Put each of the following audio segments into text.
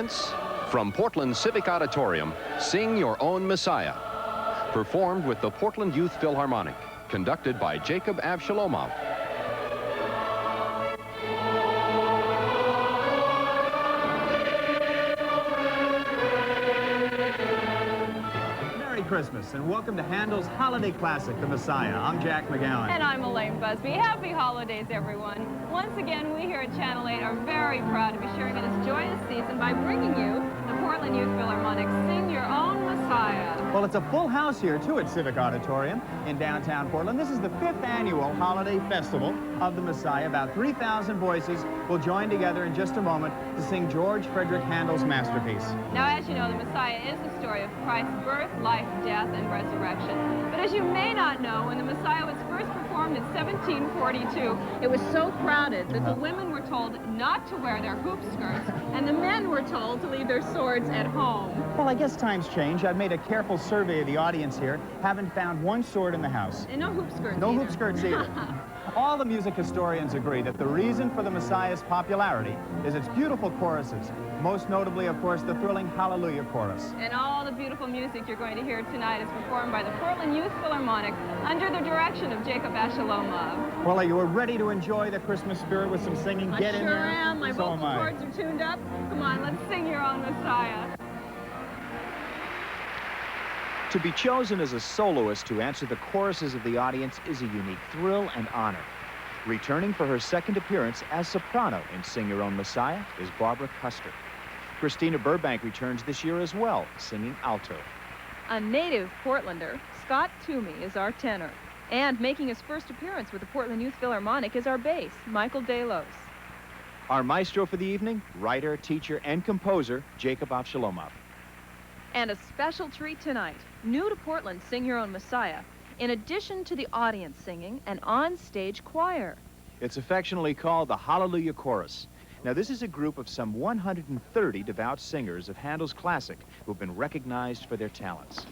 presents, from Portland's Civic Auditorium, Sing Your Own Messiah. Performed with the Portland Youth Philharmonic, conducted by Jacob Avshalomov. Merry Christmas and welcome to Handel's holiday classic, The Messiah. I'm Jack McGowan. And I'm Elaine Busby. Happy holidays, everyone. Once again, we here at Channel 8 are very proud to be sharing in this joyous season by bringing you the Portland Youth Philharmonic Sing Your Own Messiah. Well, it's a full house here, too, at Civic Auditorium in downtown Portland. This is the 5th annual holiday festival of the Messiah. About 3,000 voices will join together in just a moment to sing George Frederick Handel's masterpiece. Now, as you know, the Messiah is the story of Christ's birth, life, death, and resurrection. But as you may not know, when the Messiah was first performed in 1742, it was so crowded that the women were told not to wear their hoop skirts, and the men were told to leave their swords at home. Well, I guess times change. I've made a careful survey of the audience here. Haven't found one sword in the house. And no hoop skirts No either. hoop skirts either. All the music historians agree that the reason for the Messiah's popularity is its beautiful choruses. Most notably, of course, the thrilling Hallelujah chorus. And all the beautiful music you're going to hear tonight is performed by the Portland Youth Philharmonic under the direction of Jacob Avshalomov. Well, are you ready to enjoy the Christmas spirit with some singing? I Get in sure there. am. My vocal cords are tuned up. Come on, let's sing Your Own Messiah. To be chosen as a soloist to answer the choruses of the audience is a unique thrill and honor. Returning for her second appearance as soprano in Sing Your Own Messiah is Barbara Custer. Christina Burbank returns this year as well, singing alto. A native Portlander, Scott Toomey is our tenor. And making his first appearance with the Portland Youth Philharmonic is our bass, Michael Delos. Our maestro for the evening, writer, teacher, and composer, Jacob Avshalomov. And a special treat tonight, new to Portland Sing Your Own Messiah, in addition to the audience singing, an on-stage choir. It's affectionately called the Hallelujah Chorus. Now, this is a group of some 130 devout singers of Handel's classic who have been recognized for their talents.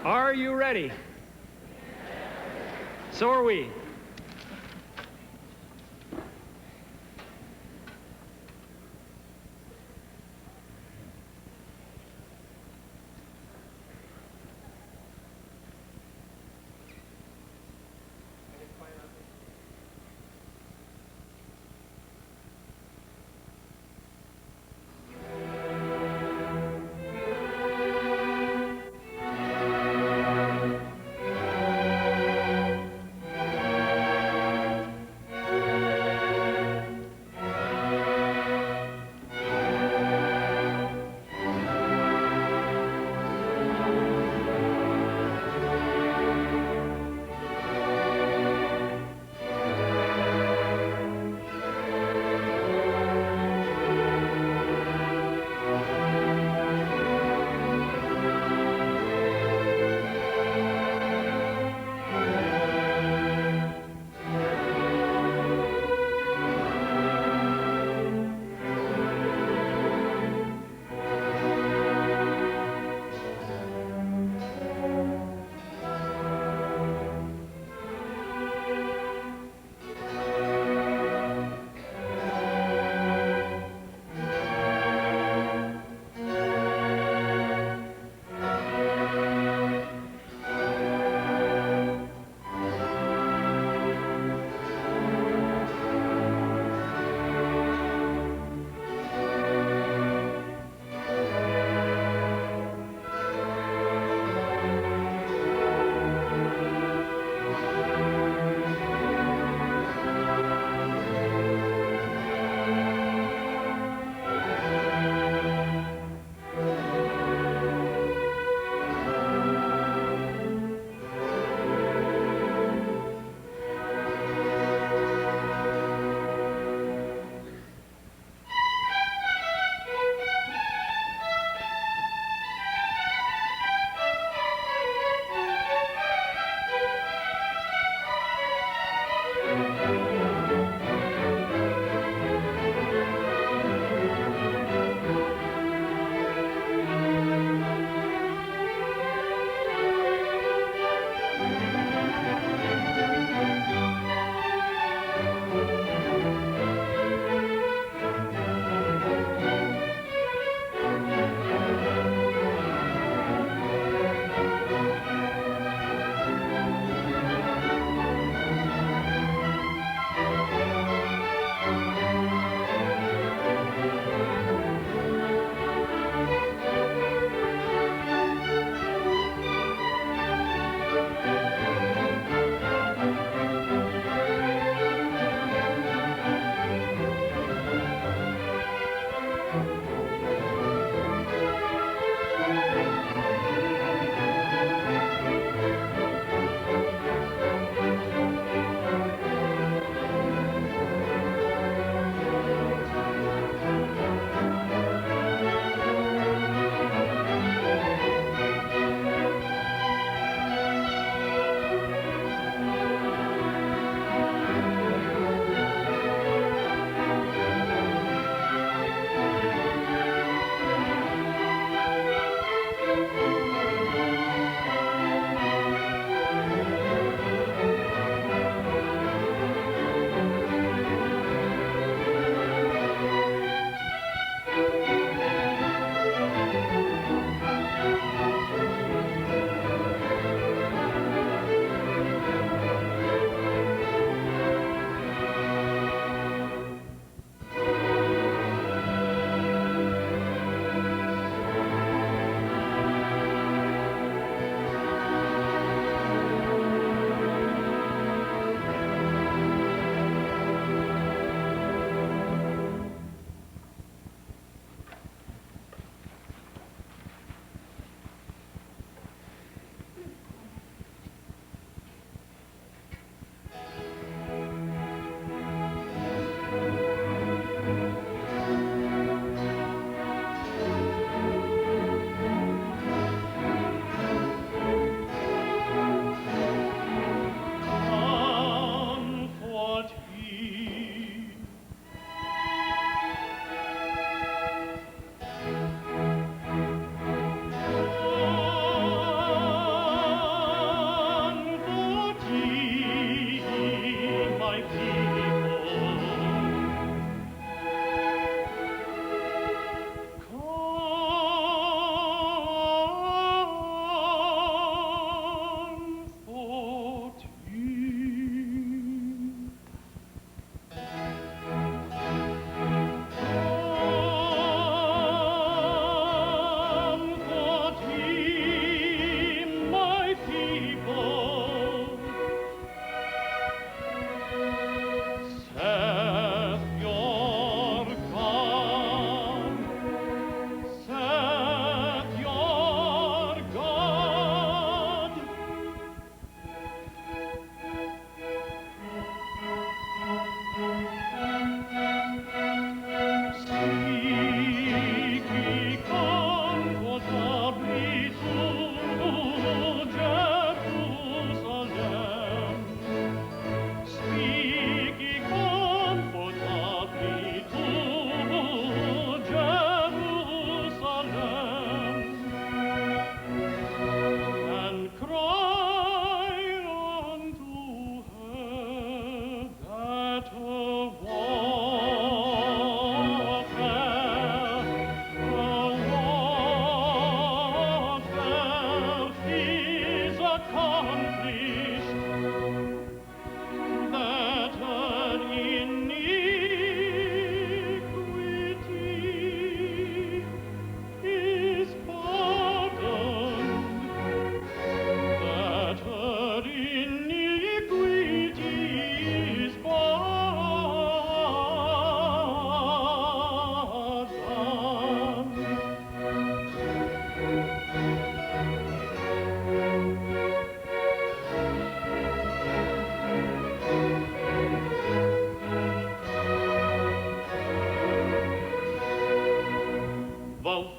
Are you ready? So are we.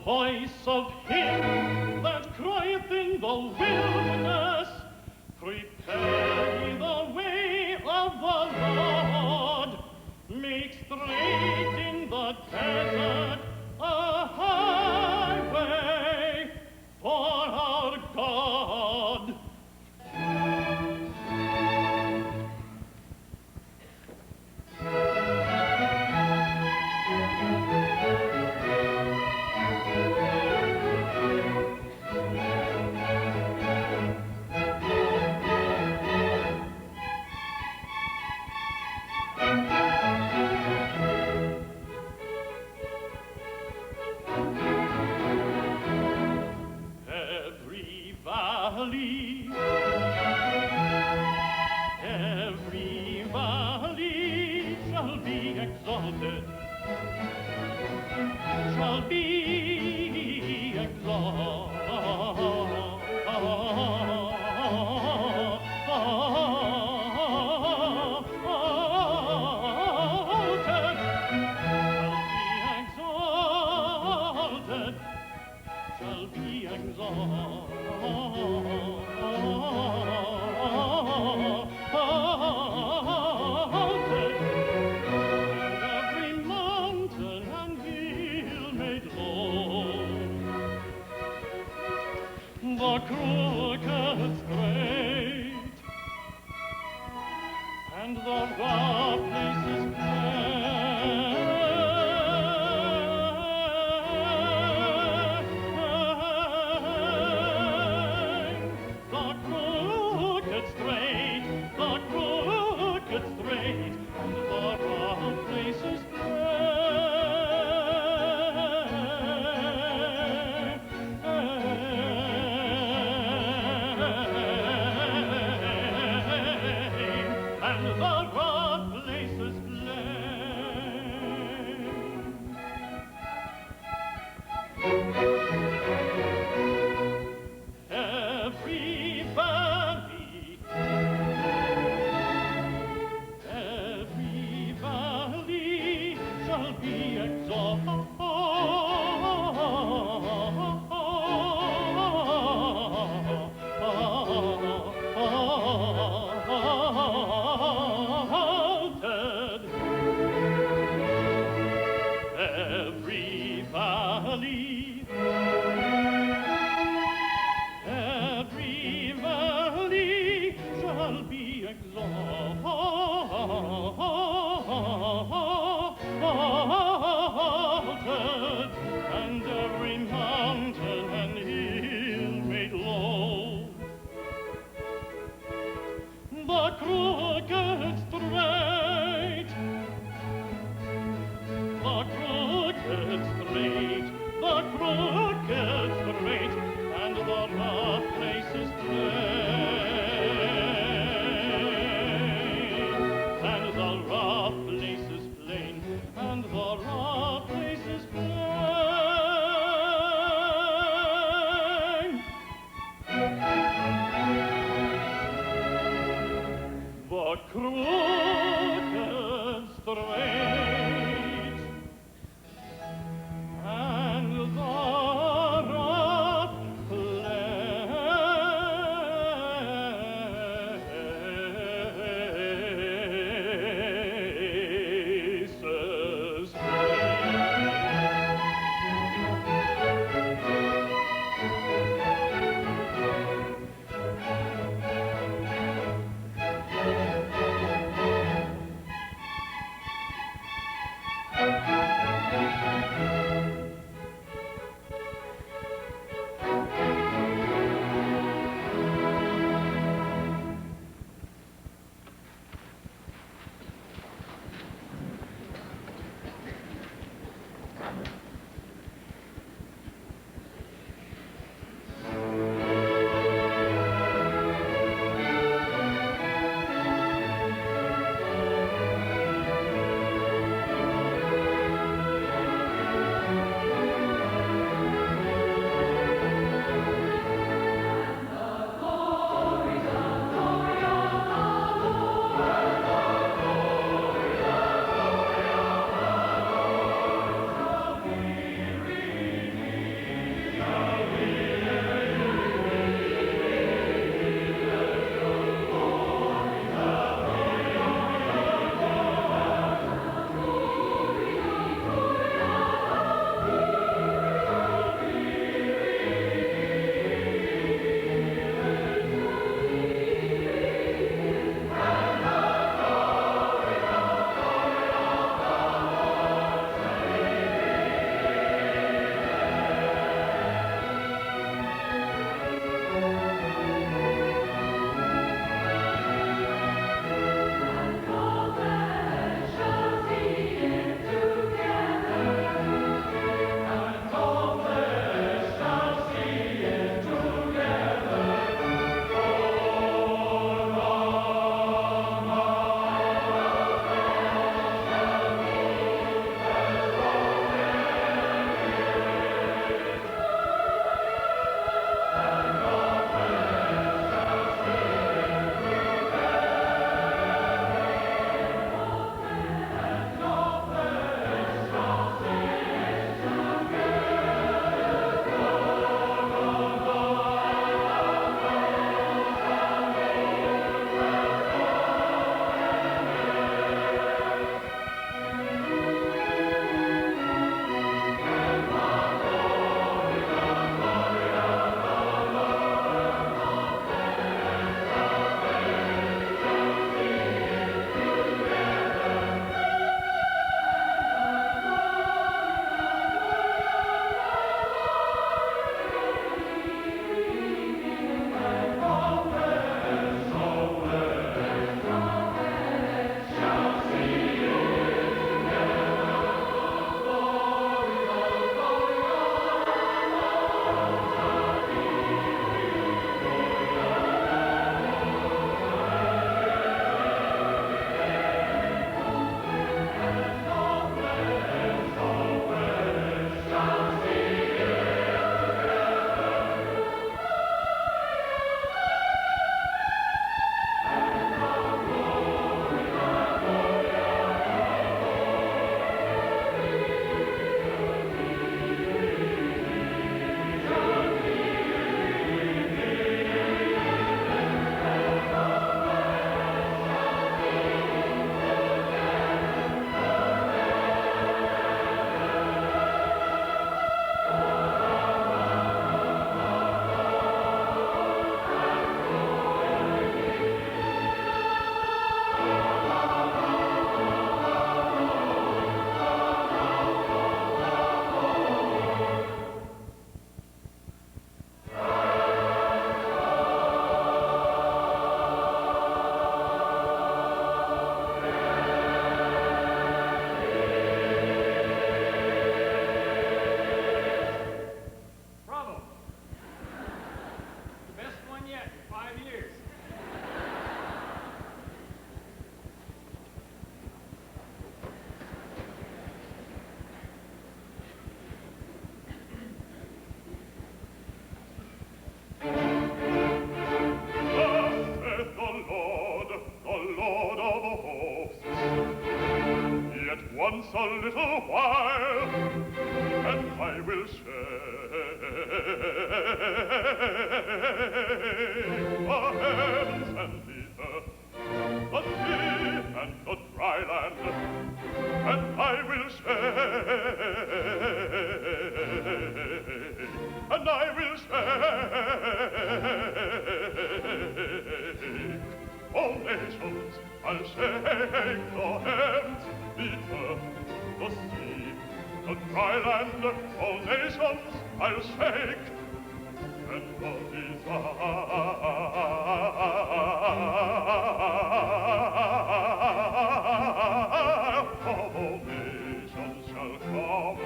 voice of him that crieth in the wilderness, prepare ye the way of the Lord, make straight in the desert a highway for our God. Every valley shall be exalted, shall be exalted, shall be exalted. The crooked straight, and the rough places plain. The crooked straight, and the rough places plain. 5 years. Once a little while, and I will shake the heavens and the earth, the sea and the dry land, and I will shake, and I will shake all nations. I'll shake the heavens, the earth, the sea, the dry land, all nations I'll shake, and the desire of all nations shall come.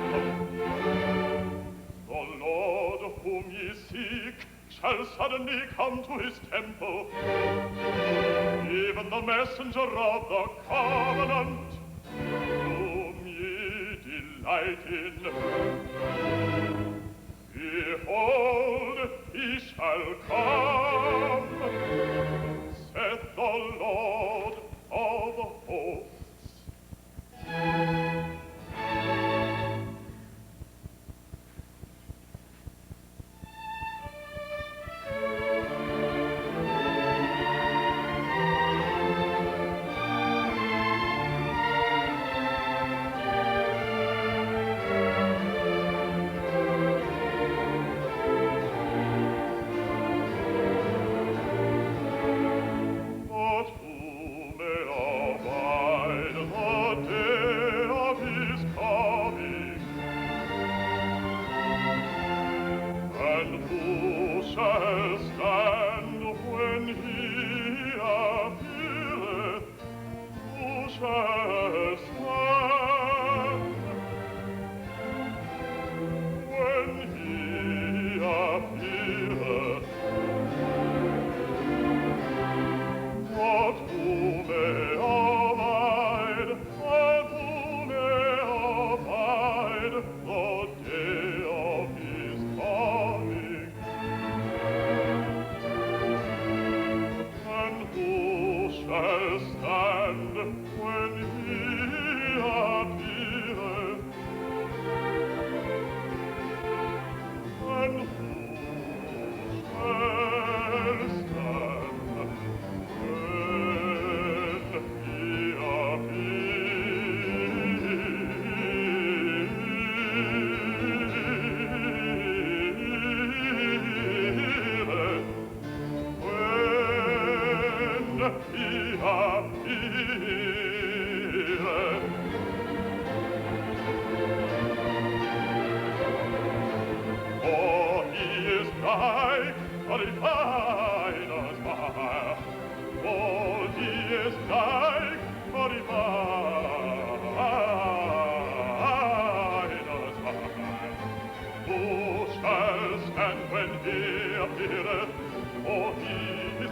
The Lord whom ye seek shall suddenly come to his temple, even the messenger of the covenant, whom ye delight in. Behold, he shall come, saith the Lord of hosts.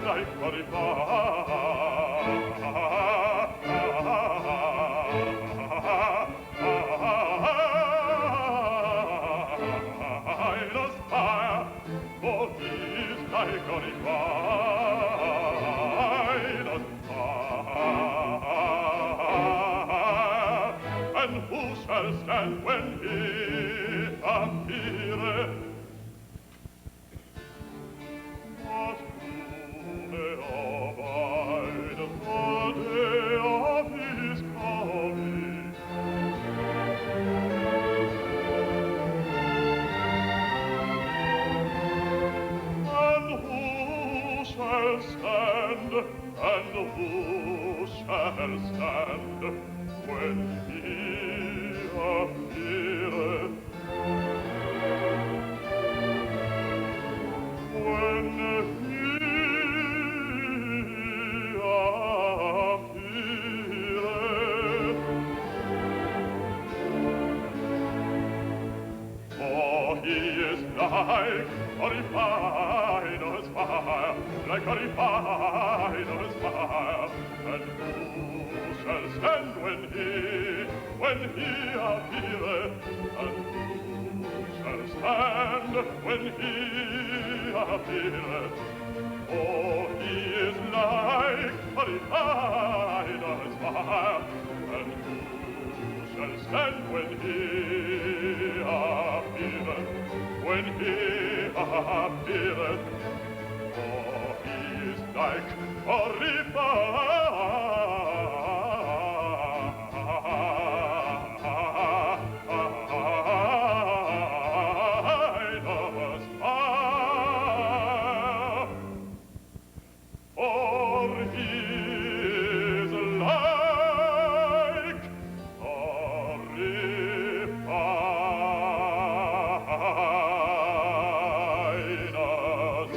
like a refiner's fire. Messiah, like a refiner's fire. And who shall stand when he appeareth? And who shall stand when he appeareth? Oh, he is like a refiner's fire. And who shall stand when he appeareth? When he appeareth? Oh, he is like a refiner's fire. For he is like a refiner's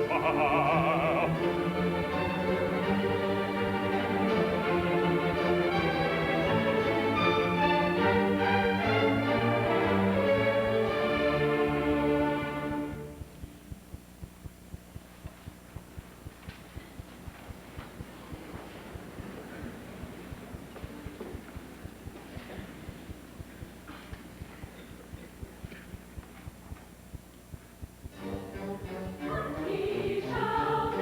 fire. He shall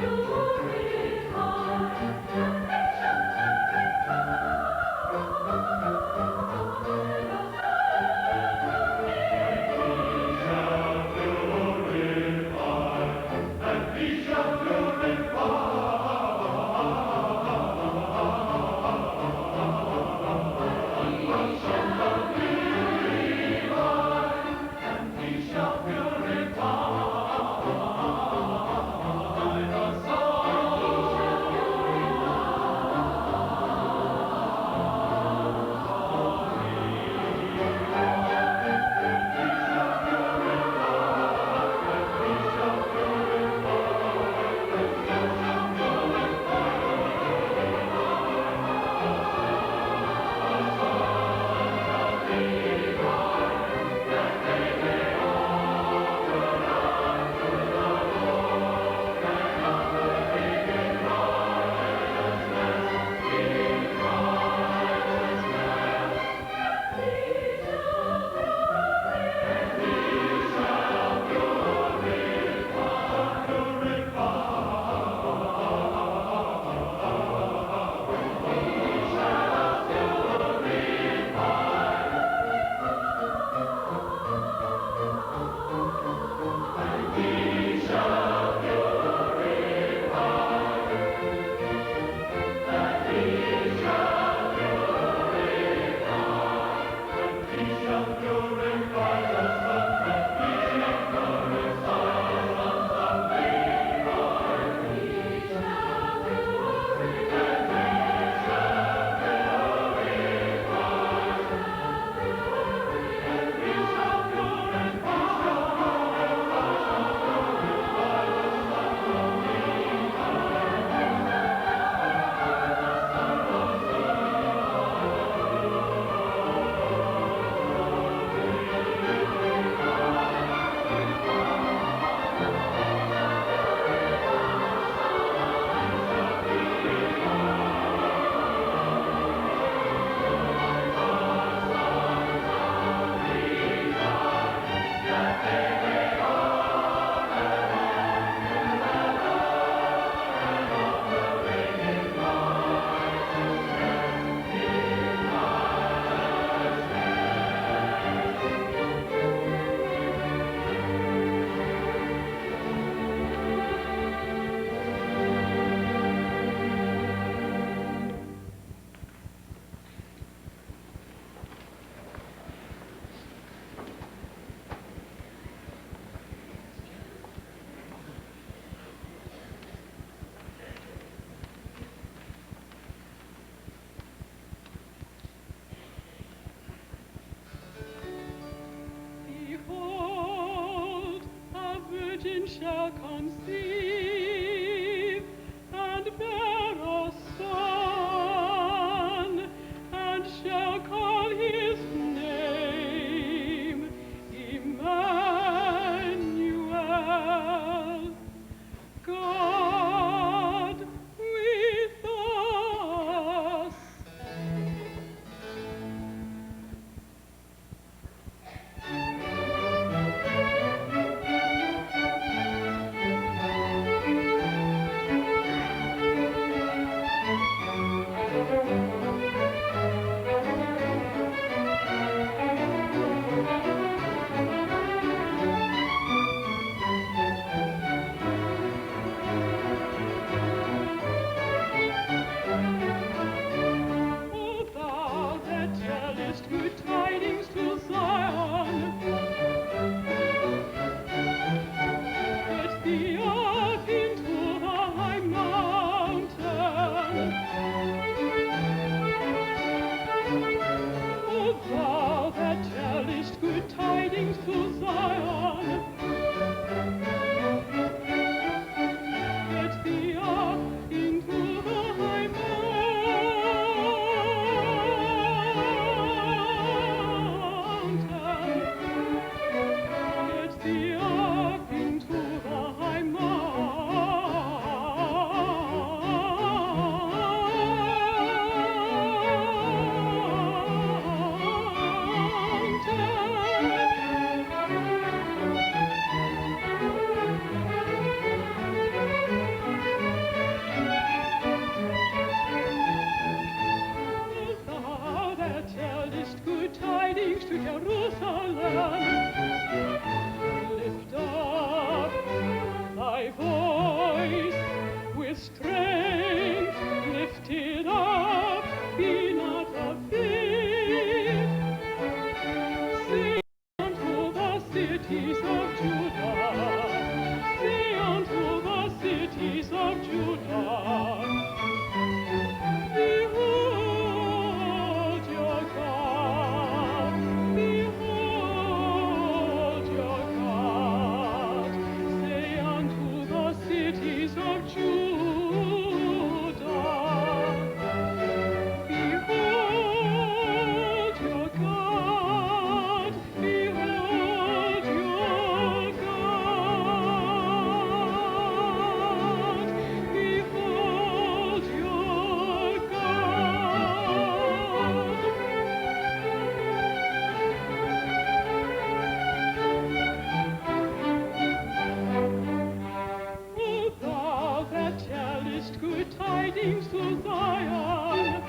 sings to Zion.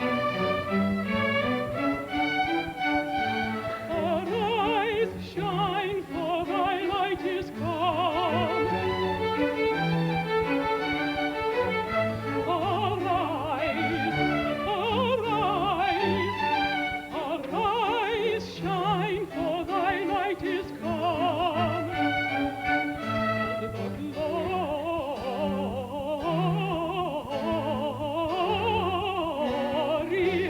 Arise, shine, for thy light is come. Arise, shine, for thy light is come. The glory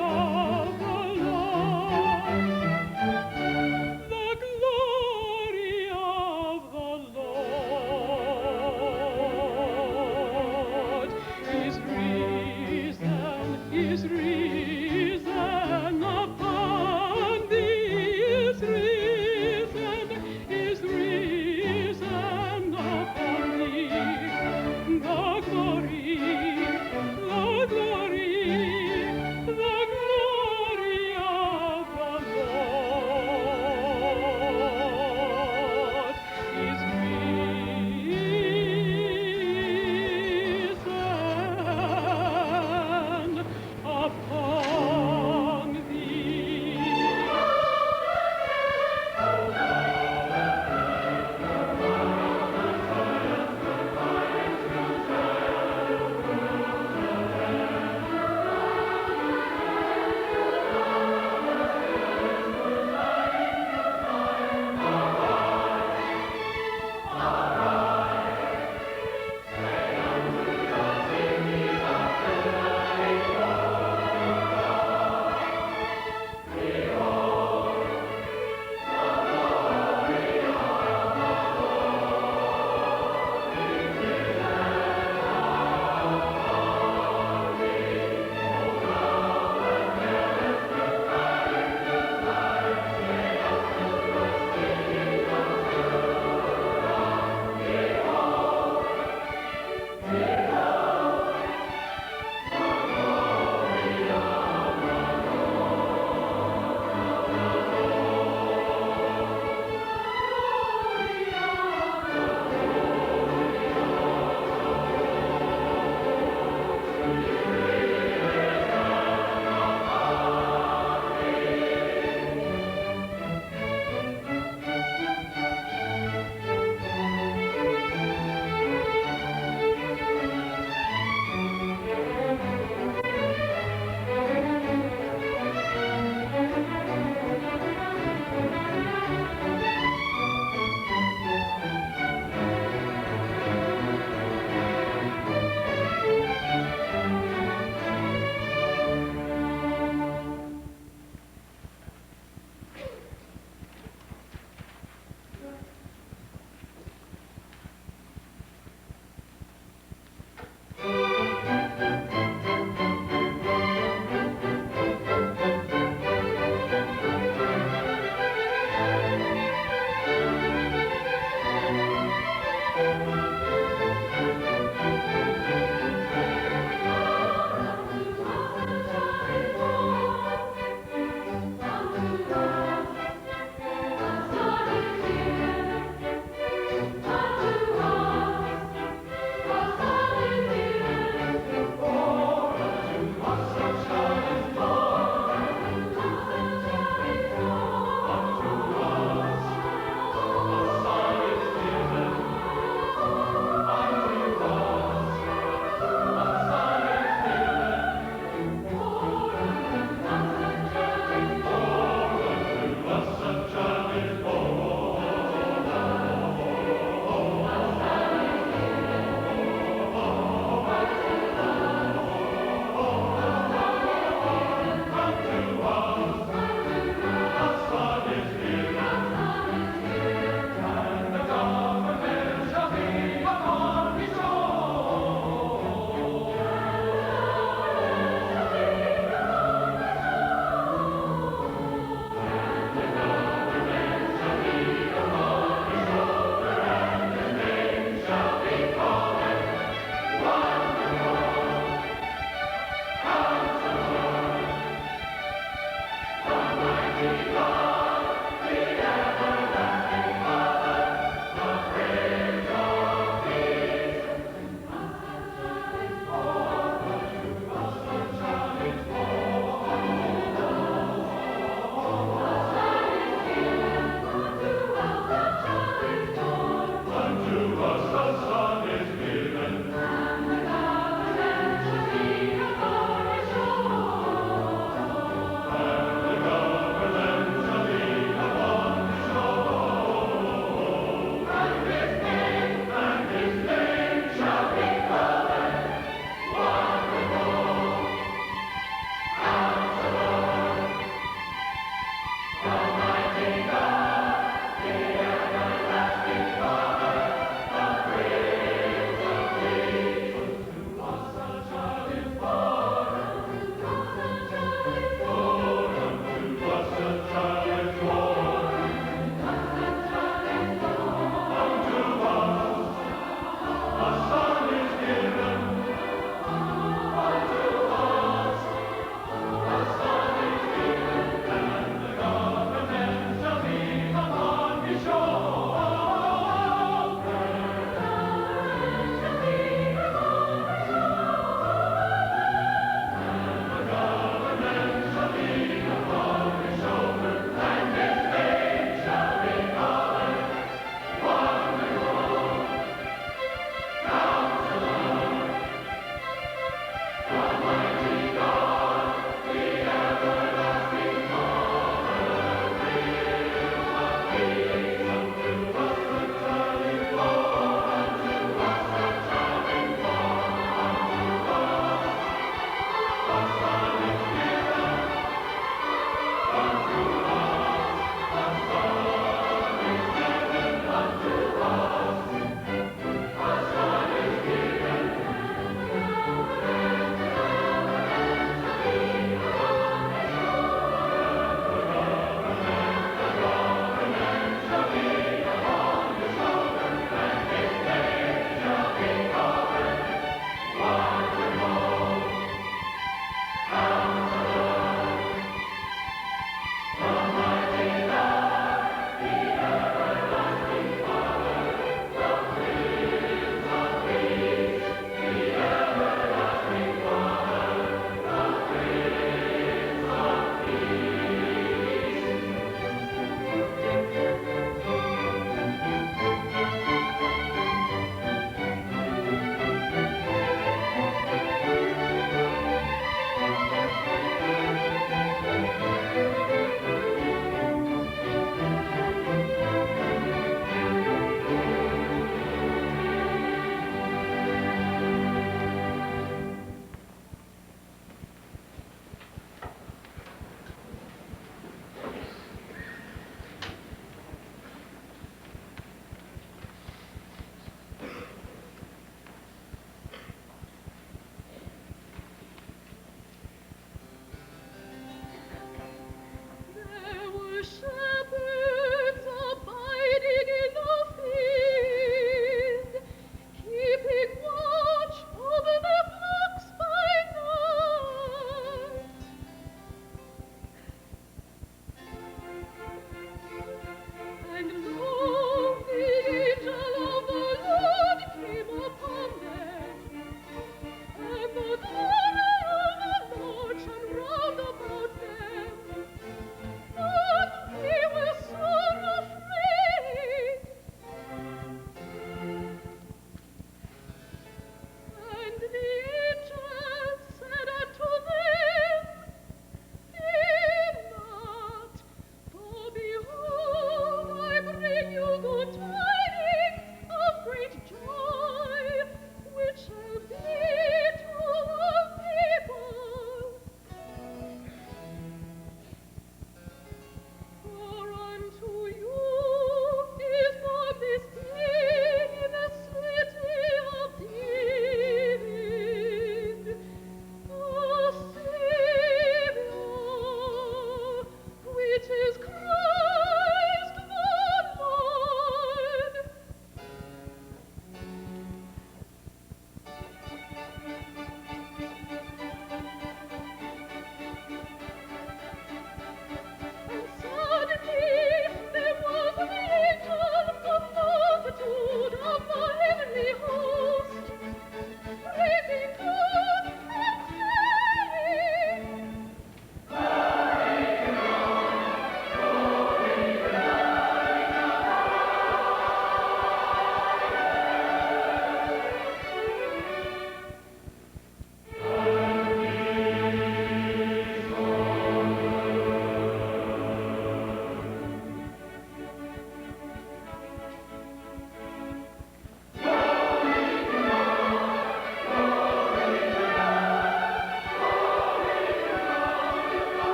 of the Lord. The glory of the Lord is risen upon thee, is risen upon thee. The glory of the Lord is risen upon thee.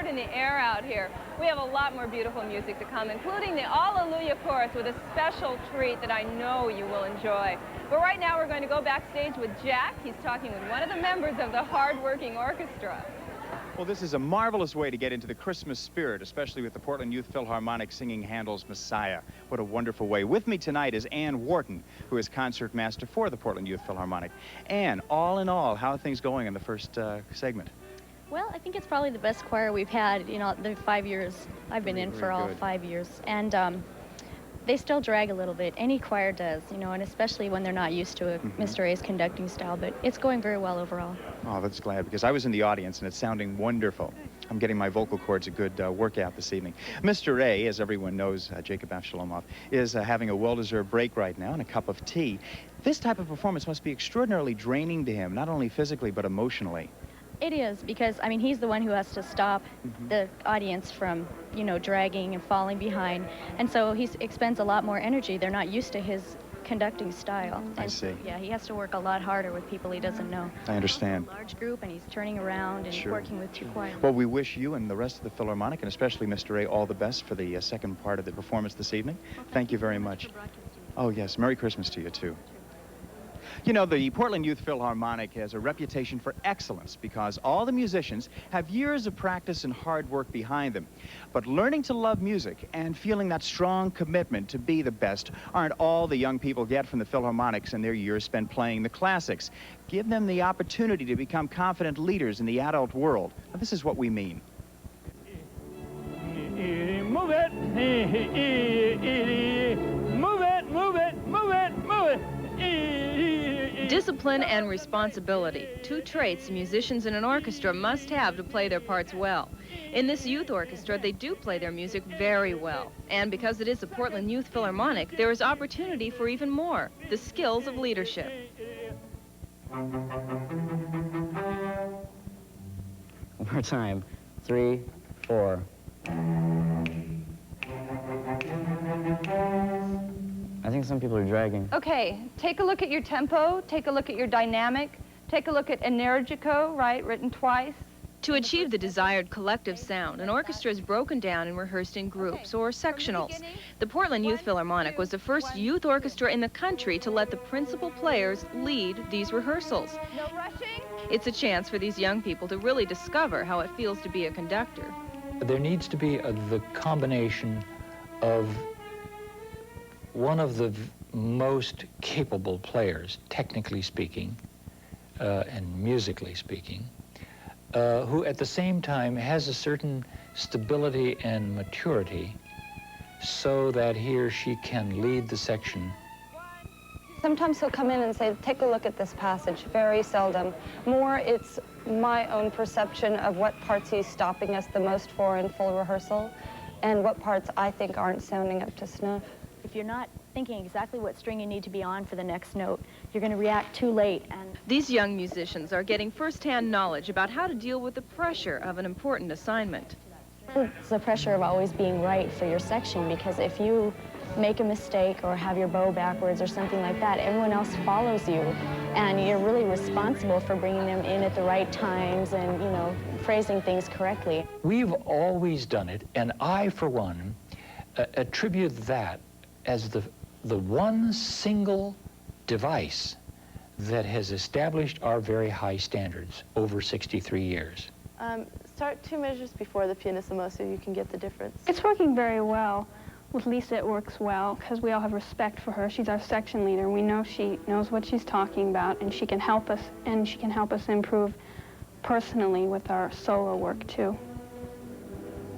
in the air out here. We have a lot more beautiful music to come, including the Alleluia Chorus with a special treat that I know you will enjoy. But right now we're going to go backstage with Jack. He's talking with one of the members of the hard-working orchestra. Well, this is a marvelous way to get into the Christmas spirit, especially with the Portland Youth Philharmonic singing Handel's Messiah. What a wonderful way. With me tonight is Ann Wharton, who is concertmaster for the Portland Youth Philharmonic. Ann, all in all, how are things going in the first segment? Well, I think it's probably the best choir we've had, you know, the 5 years I've been in for all 5 years. And they still drag a little bit. Any choir does, you know, and especially when they're not used to Mr. A's conducting style. But it's going very well overall. Oh, that's glad, because I was in the audience and it's sounding wonderful. I'm getting my vocal cords a good workout this evening. Mr. A, as everyone knows, Jacob Avshalomov, is having a well-deserved break right now and a cup of tea. This type of performance must be extraordinarily draining to him, not only physically but emotionally. It is, because, I mean, he's the one who has to stop the audience from, you know, dragging and falling behind. And so he expends a lot more energy. They're not used to his conducting style. And I see. Yeah, he has to work a lot harder with people he doesn't know. I understand. A large group, and he's turning around and working with two choirs. Well, we wish you and the rest of the Philharmonic, and especially Mr. A, all the best for the second part of the performance this evening. Well, thank you very much. Oh, yes. Merry Christmas to you, too. You know, the Portland Youth Philharmonic has a reputation for excellence because all the musicians have years of practice and hard work behind them. But learning to love music and feeling that strong commitment to be the best aren't all the young people get from the Philharmonics in their years spent playing the classics. Give them the opportunity to become confident leaders in the adult world. Now, this is what we mean. Move it, move it, move it, move it, move it. Discipline and responsibility, two traits musicians in an orchestra must have to play their parts well. In this youth orchestra, they do play their music very well. And because it is the Portland Youth Philharmonic, there is opportunity for even more, the skills of leadership. One more time. 3, 4. I think some people are dragging. Okay, take a look at your tempo, take a look at your dynamic, take a look at energico, right, written twice. To achieve the desired collective sound, an orchestra is broken down and rehearsed in groups or sectionals. The Portland Youth Philharmonic was the first youth orchestra in the country to let the principal players lead these rehearsals. No rushing. It's a chance for these young people to really discover how it feels to be a conductor. There needs to be the combination of one of the most capable players, technically speaking, and musically speaking, who at the same time has a certain stability and maturity so that he or she can lead the section. Sometimes he'll come in and say, take a look at this passage. Very seldom. More, it's my own perception of what parts he's stopping us the most for in full rehearsal and what parts I think aren't sounding up to snuff. If you're not thinking exactly what string you need to be on for the next note, you're going to react too late. And these young musicians are getting first-hand knowledge about how to deal with the pressure of an important assignment. It's the pressure of always being right for your section, because if you make a mistake or have your bow backwards or something like that, everyone else follows you, and you're really responsible for bringing them in at the right times and, you know, phrasing things correctly. We've always done it, and I, for one, attribute that as the one single device that has established our very high standards over 63 years. Start 2 measures before the pianissimo so you can get the difference. It's working very well. With Lisa, it works well because we all have respect for her. She's our section leader. We know she knows what she's talking about, and she can help us, and she can help us improve personally with our solo work, too.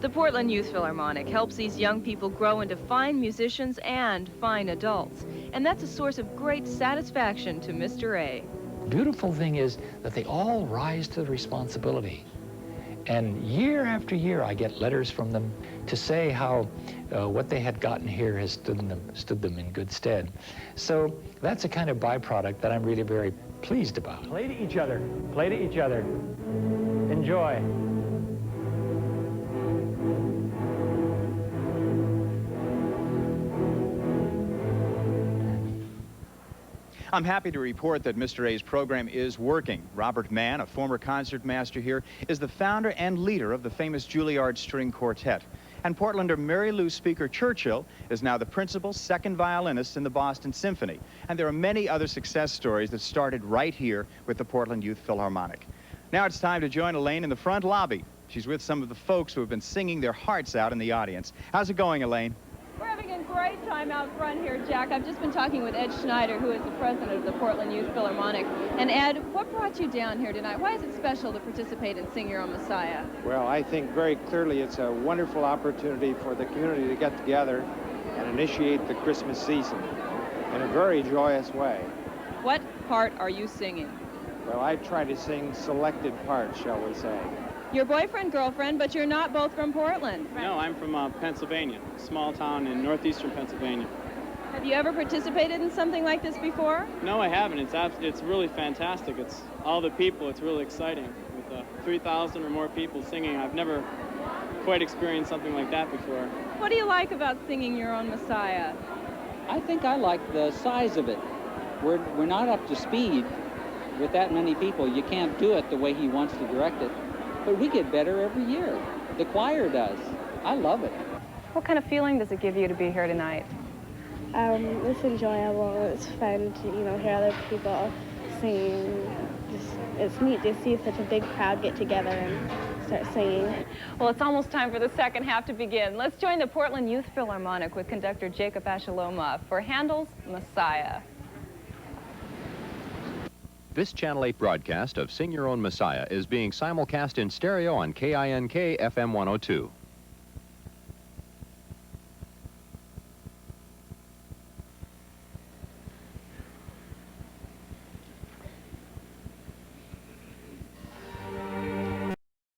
The Portland Youth Philharmonic helps these young people grow into fine musicians and fine adults, and that's a source of great satisfaction to Mr. A. The beautiful thing is that they all rise to the responsibility. And year after year, I get letters from them to say how what they had gotten here has stood them in good stead. So that's a kind of byproduct that I'm really very pleased about. Play to each other. Play to each other. Enjoy. I'm happy to report that Mr. A's program is working. Robert Mann, a former concertmaster here, is the founder and leader of the famous Juilliard String Quartet. And Portlander Mary Lou Speaker Churchill is now the principal second violinist in the Boston Symphony. And there are many other success stories that started right here with the Portland Youth Philharmonic. Now it's time to join Elaine in the front lobby. She's with some of the folks who have been singing their hearts out in the audience. How's it going, Elaine? We're having a great time out front here, Jack. I've just been talking with Ed Schneider, who is the president of the Portland Youth Philharmonic. And Ed, what brought you down here tonight? Why is it special to participate and sing your own Messiah? Well, I think very clearly it's a wonderful opportunity for the community to get together and initiate the Christmas season in a very joyous way. What part are you singing? Well, I try to sing selected parts, shall we say. Your boyfriend, girlfriend, but you're not both from Portland. No, I'm from Pennsylvania, a small town in northeastern Pennsylvania. Have you ever participated in something like this before? No, I haven't. It's really fantastic. It's all the people. It's really exciting. With 3,000 or more people singing, I've never quite experienced something like that before. What do you like about singing your own Messiah? I think I like the size of it. We're not up to speed with that many people. You can't do it the way he wants to direct it. But we get better every year. The choir does. I love it. What kind of feeling does it give you to be here tonight? It's enjoyable. It's fun to, hear other people singing. It's neat to see such a big crowd get together and start singing. Well, it's almost time for the second half to begin. Let's join the Portland Youth Philharmonic with conductor Jacob Avshalomov for Handel's Messiah. This Channel 8 broadcast of Sing Your Own Messiah is being simulcast in stereo on KINK FM 102.